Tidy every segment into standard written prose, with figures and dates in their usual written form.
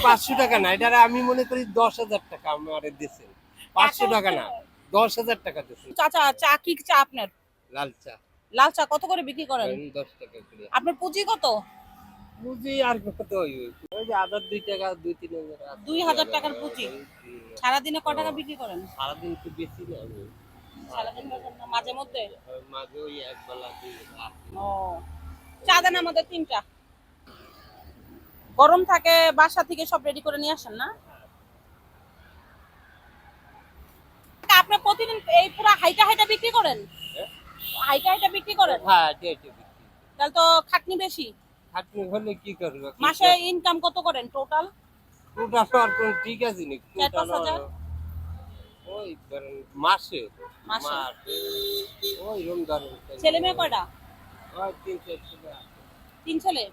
500 টাকা না, এটা আমি মনে করি 10,000 টাকা আমার দিয়েছেন। 500 টাকা না, 10,000 টাকা দিয়েছেন। চাচা চা কি চা আপনার? লাল চা লাল চা কত করে বিক্রি করেন? 10 টাকা করে। আপনার পুঁজি কত? বুঝি আর কত হইবে? ওই যে আদার 2 টাকা 2-3 হাজার আছে। 2000 টাকার পুঁজি। সারাদিনে ক টাকা বিক্রি করেন? সারাদিন তো বেশি না আমি। সারাদিন বেচেন না, মাঝে মধ্যে? মাঝে ওই একবেলা 2 বেলা। ও, চা দেন আমাদের 3টা। গরম থাকে, বাসা থেকে সব রেডি করে নিয়ে আসেন না? আপনি প্রতিদিন এই পুরো হাইটা হাইটা বিক্রি করেন? হাইটা হাইটা বিক্রি করেন? হ্যাঁ, এটা বিক্রি। তাহলে তো খাটনি বেশি। খাটনি হলে কি করবে? মাসে ইনকাম কত করেন টোটাল? টোটাল আর কোন ঠিক আছে নি? 4-5 হাজার? ওই ধরেন মাসে মাসে? ওই রকম ধরেন। ছেলে মেয়ে কয়টা? ওই 3-4 টাকা। 3 ছেলে?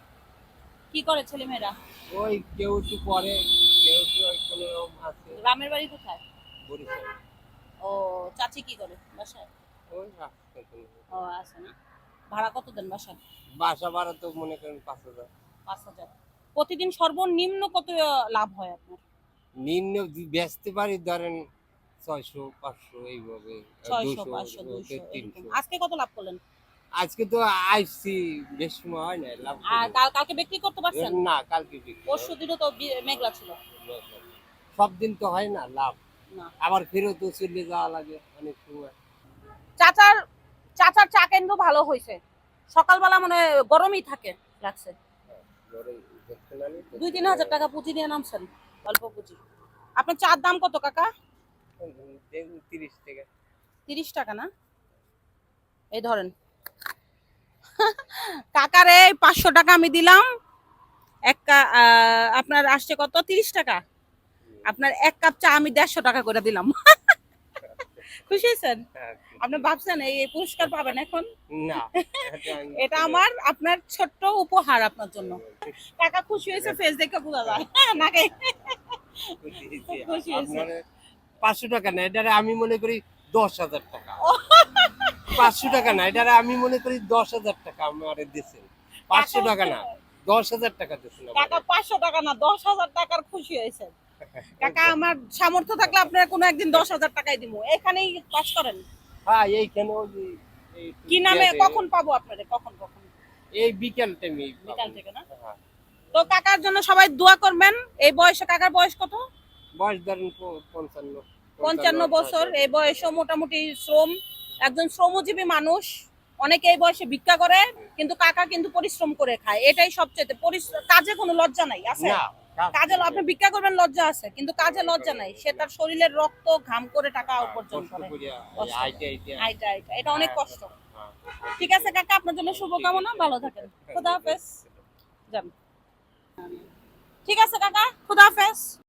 কি করে ছেলে মেয়েরা? ওই কেউ একটু পরে, কেউ একটু ওই কোনো রকম আছে। গ্রামের বাড়ি কোথায়? বরিশাল। ও, চাচি কি করে বাসায়? ওই হাসপাতালে। ও, আছে না। ভাড়া কত দেন বাসায়? বাসা ভাড়া তো মনে করেন 5,000। 5,000। প্রতিদিন সর্বনিম্ন কত লাভ হয় আপনার? নিম্ন বেচতে পারি ধরেন 600-500 এইভাবে। 600, 200, 500, 200 এরকম। 300। আজকে কত লাভ করলেন? আজকে তো আইসি বেশ সময় হয় না লাভ আর করবো। কালকে বিক্রি করতে পারছেন? না, কালকে বিক্রি হয়। পরশু দিনও তো মেঘলা ছিল। সব দিন তো হয় না লাভ। না। আবার ফেরতও চলে যাওয়া লাগে অনেক সময়। চাচার চাচার চা কেন্দ্র ভালো হয়েছে। সকালবেলা মানে গরমই থাকে লাগছে। 2-3 হাজার টাকা পুঁজি দিয়ে নামছেন, অল্প পুঁজি। আপনার চার দাম কত কাকা? 30 টাকা। 30 টাকা না? এই ধরেন কাকারে 500 টাকা আমি দিলাম। আপনার আসছে কত? 30 টাকা। আপনার এক কাপ চা আমি 150 টাকা করে দিলাম। খুশি হয়েছেন? আপনি ভাবছেন এই পুরস্কার পাবেন এখন? না, এটা আমার আপনার ছোট্ট উপহার আপনার জন্য। কাকা খুশি হয়েছে, ফেস দেখে বোঝা যায় নাকি? খুশি হয়েছে। 500 টাকা না, এটা আমি মনে করি 10,000 টাকা। 500 টাকা না, এটা আমি মনে করি 10,000 টাকা আমার দিয়েছেন। 500 টাকা না, 10,000 টাকা দিয়েছেন। কাকা 500 টাকা না, 10,000 টাকার খুশি হয়েছে। কাকা আমার সামর্থ্য থাকলে আপনার কোনো একদিন 10,000 টাকাই দিব। এখানেই পাস করেন? হ্যাঁ, এইখানে ওই যে কি নামে কখন পাবো আপনাদের? কখন কখন? এই বিকেল টাইমে। বিকাল থেকে না? হ্যাঁ। তো কাকার জন্য সবাই দোয়া করবেন। এই বয়সে, কাকার বয়স কত? বয়স ধরেন 55। 55 বছর। এই বয়সে মোটামুটি একজন শ্রমজীবী মানুষ। অনেকে এই বয়সে ভিক্ষা করে, কিন্তু কাকা কিন্তু পরিশ্রম করে খায়। এটাই সবচেয়ে কাজে কোনো লজ্জা নাই আছে? না, কাজে আপনি ভিক্ষা করবেন, লজ্জা আছে, কিন্তু কাজে লজ্জা নাই। সে তার শরীরের রক্ত ঘাম করে টাকা উপার্জন করে। এটা অনেক কষ্ট। ঠিক আছে কাকা, আপনার জন্য শুভকামনা, ভালো থাকেন। খোদা হাফেজ। যান। ঠিক আছে কাকা, খোদা হাফেজ।